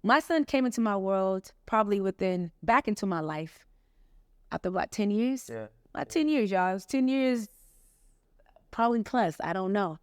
My son came into my world probably back into my life after about 10 years. Yeah. About 10 years, y'all. It was 10 years, probably plus. I don't know.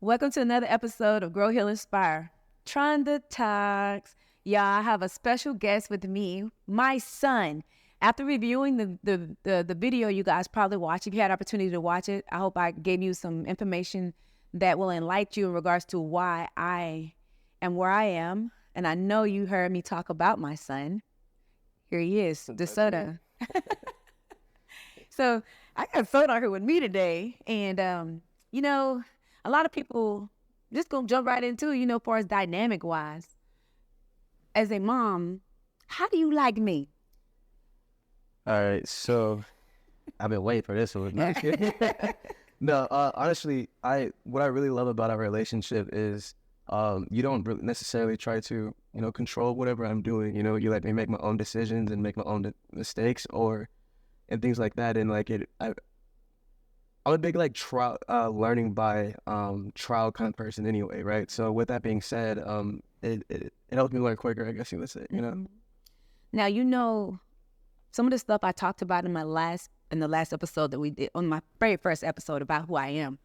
Welcome to another episode of Grow, Heal, Inspire. Tronda Talks. Y'all, I have a special guest with me, my son. After reviewing the video you guys probably watched, if you had opportunity to watch it, I hope I gave you some information that will enlighten you in regards to why I am where I am. And I know you heard me talk about my son. Here he is, DeSoto. So I got Soda here with me today. And, a lot of people just gonna jump right into, as far as dynamic wise. As a mom, how do you like me? All right, so I've been waiting for this one. No, honestly, what I really love about our relationship is you don't really necessarily try to, control whatever I'm doing. You let me make my own decisions and make my own mistakes and things like that. And I'm a big trial, learning by trial kind of person anyway, right? So with that being said, it helps me learn quicker, I guess you would say, Now, some of the stuff I talked about in the last episode that we did, on my very first episode about who I am.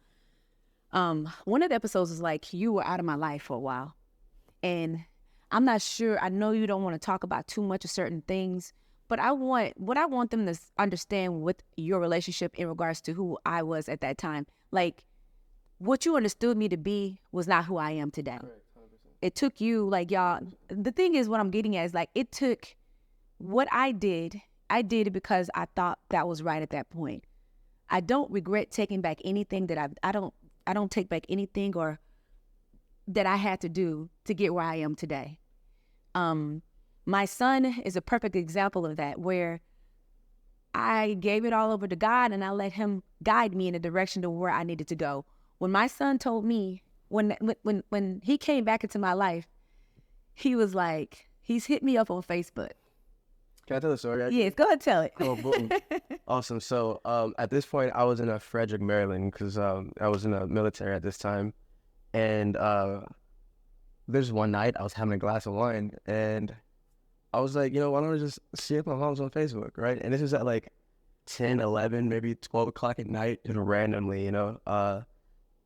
One of the episodes is like, you were out of my life for a while. And I'm not sure, I know you don't want to talk about too much of certain things, but what I want them to understand with your relationship in regards to who I was at that time. Like, what you understood me to be was not who I am today. Correct, 100%. It took you, y'all, the thing is, what I'm getting at is, it took what I did it because I thought that was right at that point. I don't regret taking back anything that I don't take back anything or that I had to do to get where I am today. My son is a perfect example of that, where I gave it all over to God and I let him guide me in the direction to where I needed to go. When my son told me, when he came back into my life, he was like, he's hit me up on Facebook. Can I tell the story? Actually? Yes, go ahead, tell it. Oh, boom. Awesome. So at this point, I was in Frederick, Maryland, because I was in the military at this time. And there's one night I was having a glass of wine and I was like, why don't I just see if my mom's on Facebook, right? And this was at 10, 11, maybe 12 o'clock at night, just randomly,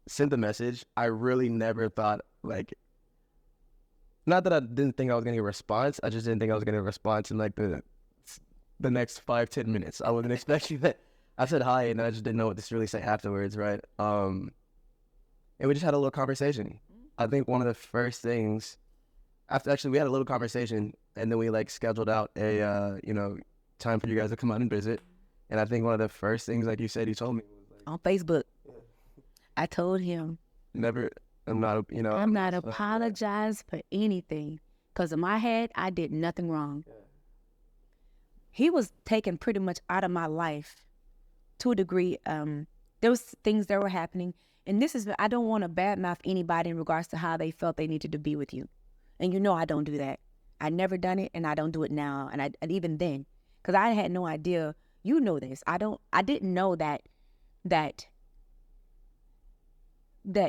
sent the message. I really never thought, not that I didn't think I was going to get a response. I just didn't think I was going to get a response in the next 5-10 minutes. I wasn't expecting that. I said hi and I just didn't know what to really say afterwards, right? And we just had a little conversation. I think one of the first things, we had a little conversation and then we scheduled out a, time for you guys to come out and visit. And I think one of the first things, like you said, he told me was on Facebook. I told him, I'm not apologize for anything, because in my head, I did nothing wrong. Yeah. He was taken pretty much out of my life to a degree. There was things that were happening, and I don't want to badmouth anybody in regards to how they felt they needed to be with you. And I don't do that. I never done it, and I don't do it now. And even then, because I had no idea. You know this. I didn't know that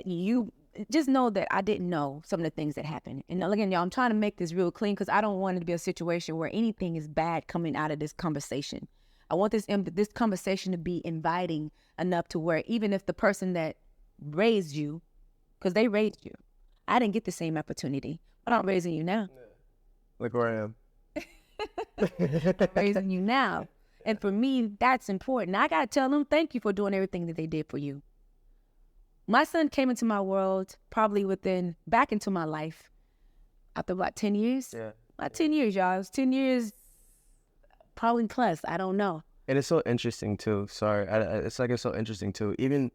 you just know that I didn't know some of the things that happened. And again, y'all, I'm trying to make this real clean because I don't want it to be a situation where anything is bad coming out of this conversation. I want this conversation to be inviting enough to where even if the person that raised you, because they raised you, I didn't get the same opportunity, but I'm raising you now. Yeah. Look where I am. I'm raising you now. And for me, that's important. I got to tell them thank you for doing everything that they did for you. My son came into my world probably back into my life after about 10 years. Yeah. About 10 years, y'all. It was 10 years, probably plus. I don't know. And it's so interesting too. Sorry. It's so interesting too. Even,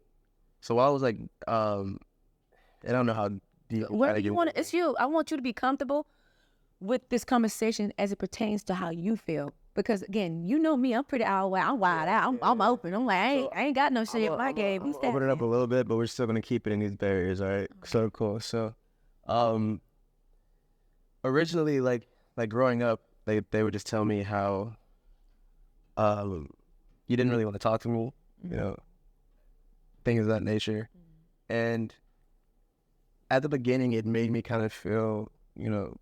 so I was I don't know how deep. Where you want it's you. I want you to be comfortable with this conversation as it pertains to how you feel. Because again, you know me, I'm pretty I'm wide out. I'm open. I'm like, I ain't got no shit in my game. Open it up a little bit, but we're still gonna keep it in these barriers, all right? So cool. So originally, like growing up, they would just tell me how you didn't really want to talk to me, you know, things of that nature. And at the beginning, it made me kind of feel, you know,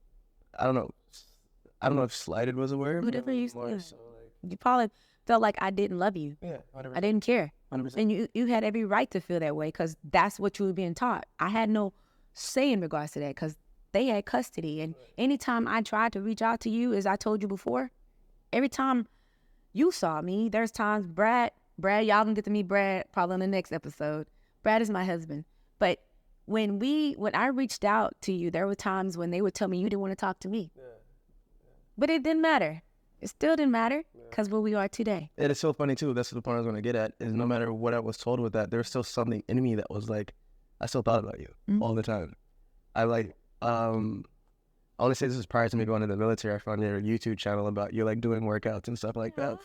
I don't know, if slighted was a word. Whatever you More said. so like, You probably felt like I didn't love you. yeah, I didn't care. 100%. And you had every right to feel that way because that's what you were being taught. I had no say in regards to that because they had custody. And anytime I tried to reach out to you, as I told you before, every time you saw me, there's times Brad, y'all can get to meet Brad probably on the next episode. Brad is my husband. But when I reached out to you, there were times when they would tell me you didn't want to talk to me. But it didn't matter. It still didn't matter because where we are today. And it's so funny too. That's the point I was going to get at. Is no matter what I was told with that, there was still something in me that was like, I still thought about you all the time. I like, I want to say this was prior to me going to the military. I found your YouTube channel about you like doing workouts and stuff like that.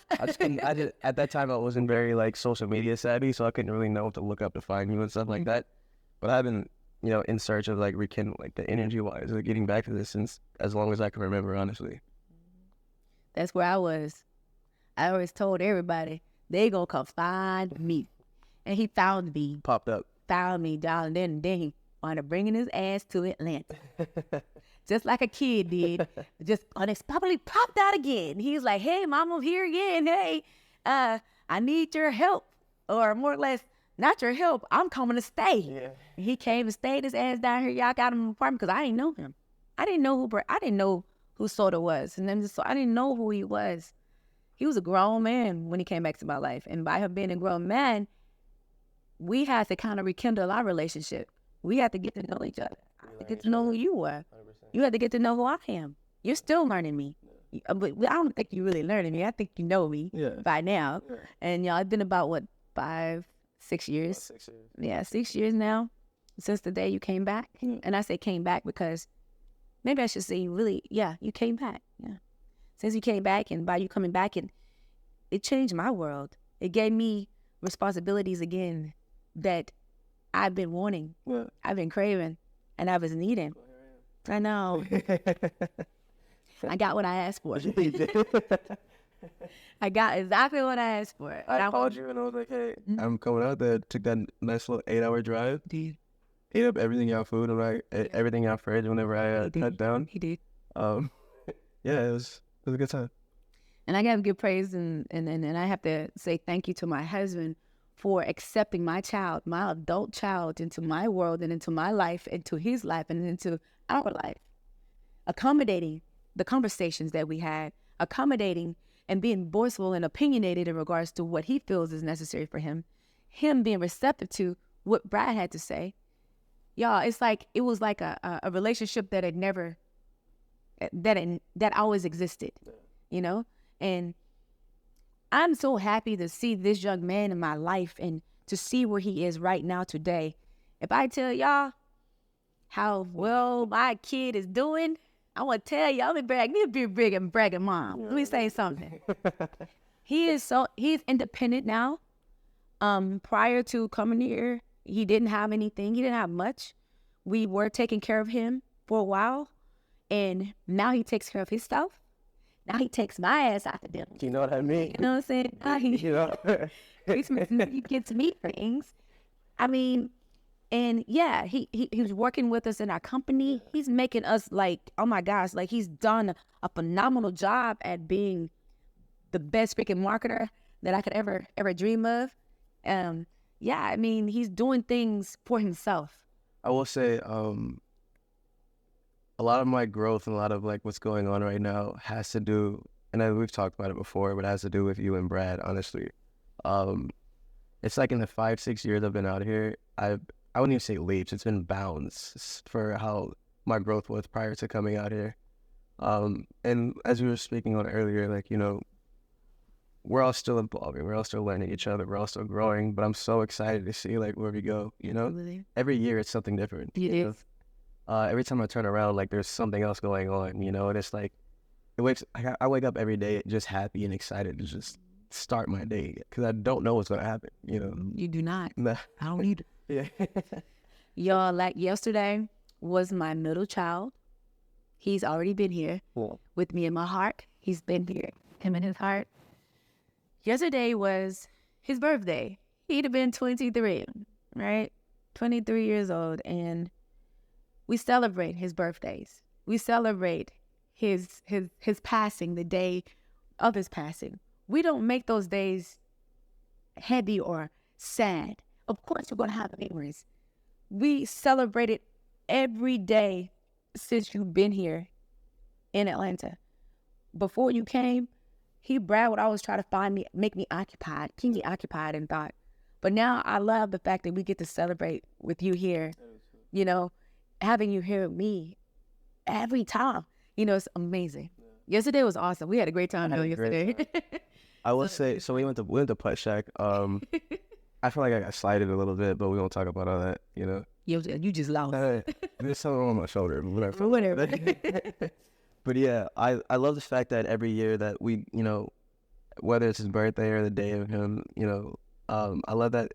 At that time I wasn't very like social media savvy, so I couldn't really know what to look up to find you and stuff like that. But I've been, you know, in search of like rekindling like the energy wise, like getting back to this since as long as I can remember, honestly. That's where I was. I always told everybody, they gonna come find me. And he found me. Popped up. Found me, darling. Then he wound up bringing his ass to Atlanta. Just like a kid did. Just unexpectedly popped out again. He's like, hey, mom, I'm here again. Hey, I need your help. Or more or less, not your help. I'm coming to stay. Yeah. He came and stayed his ass down here. Y'all got him an apartment because I didn't know him. I didn't know who Soda was. And then so I didn't know who he was. He was a grown man when he came back to my life. And by him being a grown man, we had to kind of rekindle our relationship. We had to get to know each other. I had to get to know who you were. 100%. You had to get to know who I am. You're still learning me. But I don't think you're really learning me. I think you know me by now. Yeah. And y'all, it's been about, 5, 6 years? About 6 years. Yeah, 6 years now since the day you came back. And I say came back because maybe I should say you came back. Yeah. Since you came back and by you coming back, it changed my world. It gave me responsibilities again that I've been wanting, I've been craving, and I was needing. I know. I got what I asked for. I got exactly what I asked for. I called you and I was like, hey, I'm coming out there, took that nice little 8-hour drive. Did. Ate up everything in our food and like everything in our fridge whenever I cut down. He did. Yeah, it was a good time. And I got to give praise and I have to say thank you to my husband for accepting my child, my adult child, into my world and into my life, into his life and into our life. Accommodating the conversations that we had, accommodating and being voiceful and opinionated in regards to what he feels is necessary for him being receptive to what Brad had to say. Y'all, it's like, it was like a relationship that had never, that always existed, you know? And I'm so happy to see this young man in my life and to see where he is right now today. If I tell y'all how well my kid is doing, I want to tell y'all, bragging mom. Let me say something. He's independent now. Prior to coming here, he didn't have anything. He didn't have much. We were taking care of him for a while. And now he takes care of himself. Now he takes my ass out to dinner. You know what I mean? You know what I'm saying? Now he gets me things. I mean, and yeah, he was working with us in our company. He's making us like, oh my gosh, like he's done a phenomenal job at being the best freaking marketer that I could ever dream of. Yeah, I mean, he's doing things for himself. I will say, a lot of my growth and a lot of like what's going on right now has to do, and we've talked about it before, but it has to do with you and Brad, honestly. It's like in the 5-6 years I've been out here, I wouldn't even say leaps, it's been bounds for how my growth was prior to coming out here. And as we were speaking on earlier, like, you know, we're all still evolving, we're all still learning each other, we're all still growing, but I'm so excited to see like where we go, you know? Really? Every year it's something different. It is. Every time I turn around, like there's something else going on, you know, and it's like, I wake up every day just happy and excited to just start my day because I don't know what's going to happen, you know? You do not. Nah. I don't either. Yeah. Y'all, like yesterday was my middle child. He's already been here with me in my heart. He's been here, him in his heart. Yesterday was his birthday. He'd have been 23, right? 23 years old. And we celebrate his birthdays. We celebrate his passing, the day of his passing. We don't make those days heavy or sad. Of course, we're going to have memories. We celebrate it every day since you've been here in Atlanta. Before you came, Brad would always try to make me occupied, keep me occupied in thought. But now I love the fact that we get to celebrate with you here, you know, having you here with me every time. You know, it's amazing. Yeah. Yesterday was awesome. We had a great time yesterday. I will say, so we went to Putt Shack. I feel like I got slighted a little bit, but we won't talk about all that, you know. You just lost. There's something on my shoulder. Whatever. But yeah, I love the fact that every year that we, you know, whether it's his birthday or the day of him, you know, I love that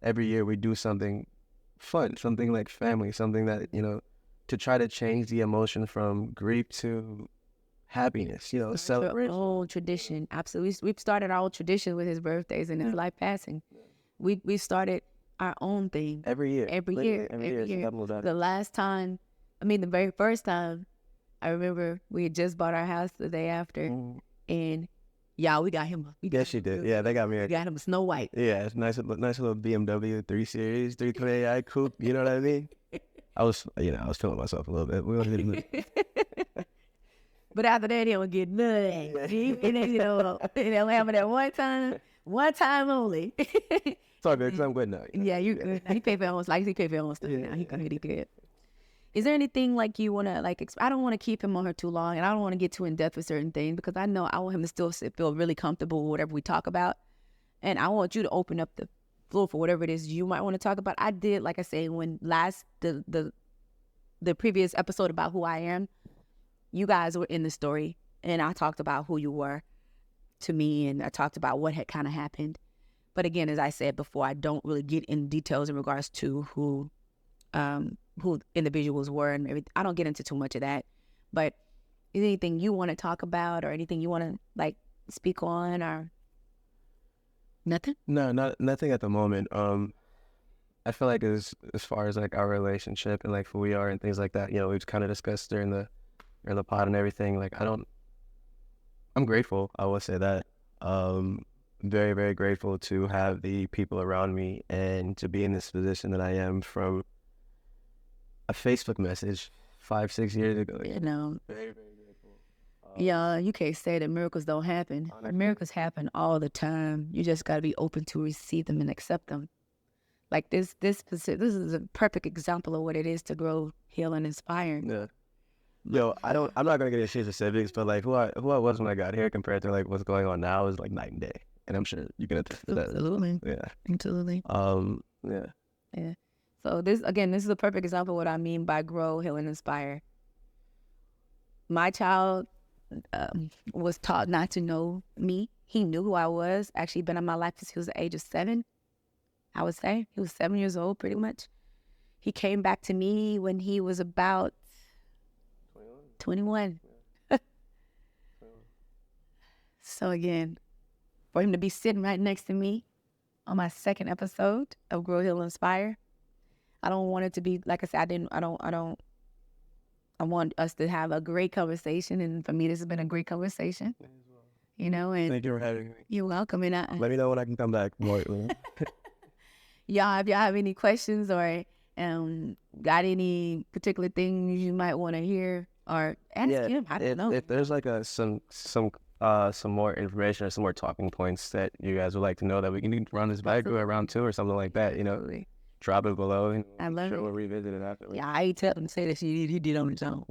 every year we do something fun, something like family, something that, you know, to try to change the emotion from grief to happiness, you know, celebration. Old tradition. Absolutely. We've started our old tradition with his birthdays and his life passing. We started our own thing. Every year. Every year. The last time, the very first time, I remember we had just bought our house the day after, and we got him. Yes, you did. Yeah, they got me. We got him a Snow White. Yeah, it's nice little BMW 3 Series, 320i coupe. You know what I mean? I was feeling myself a little bit. We were But after that, he don't get nothing. And then, they'll have it at one time only. It's all good because I'm good now. You know? Yeah, you good. He paid for almost stuff now. He good. Is there anything like you want to I don't want to keep him on her too long, and I don't want to get too in depth with certain things because I know I want him to still feel really comfortable with whatever we talk about, and I want you to open up the floor for whatever it is you might want to talk about. I did, like I say, when the previous episode about who I am, you guys were in the story, and I talked about who you were to me, and I talked about what had kind of happened. But again, as I said before, I don't really get in details in regards to who individuals were and everything. I don't get into too much of that. But is there anything you want to talk about or anything you want to speak on or nothing? No, nothing at the moment. I feel like as far as our relationship and who we are and things like that, we've kind of discussed during the pod and everything. I'm grateful. I will say that. Very, very grateful to have the people around me and to be in this position that I am from a Facebook message 5-6 years ago. Very, very grateful. You can't say that miracles don't happen. Miracles happen all the time. You just got to be open to receive them and accept them. This is a perfect example of what it is to grow, heal, and inspire. Yeah. I'm not gonna get into specifics, but who I was when I got here compared to what's going on now is night and day. And I'm sure you can attest to that. Absolutely. Yeah. Absolutely. Yeah. Yeah. So this is a perfect example of what I mean by grow, heal, and inspire. My child was taught not to know me. He knew who I was. Actually been in my life since he was the age of 7. I would say he was 7 years old, pretty much. He came back to me when he was about 21. Yeah. So again, for him to be sitting right next to me on my second episode of Grow, Heal, Inspire, I don't want it to be, like I said, I want us to have a great conversation, and for me, this has been a great conversation. And thank you for having me. You're welcome. And let me know when I can come back more. Y'all, if y'all have any questions or got any particular things you might want to hear or ask him, I don't know. If there's some more information or some more talking points that you guys would like to know that we can run this back or around 2 or something like that, drop it below. And I love it. We'll revisit it after. Yeah, I ain't tell him to say that he did on his own.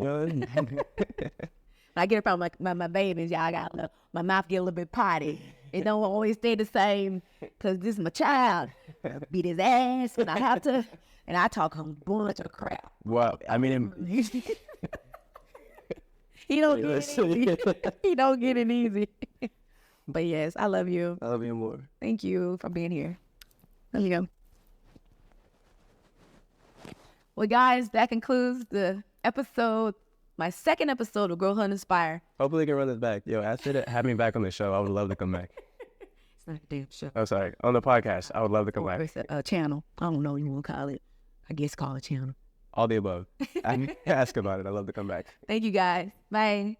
I get it from my babies. My mouth get a little bit potty. It don't always stay the same because this is my child. I beat his ass when I have to, and I talk a bunch of crap. Well, He don't get it easy. He don't get it easy. But yes, I love you. I love you more. Thank you for being here. There you go. Well, guys, that concludes the episode my second episode of Girlhood Inspire. Hopefully, you can run this back. Yo, after that, have me back on the show. I would love to come back. It's not a damn show. I'm sorry. On the podcast, I would love to come back. It's a channel. I don't know what you want to call it. I guess call it a channel. All the above. Ask about it. I'd love to come back. Thank you, guys. Bye.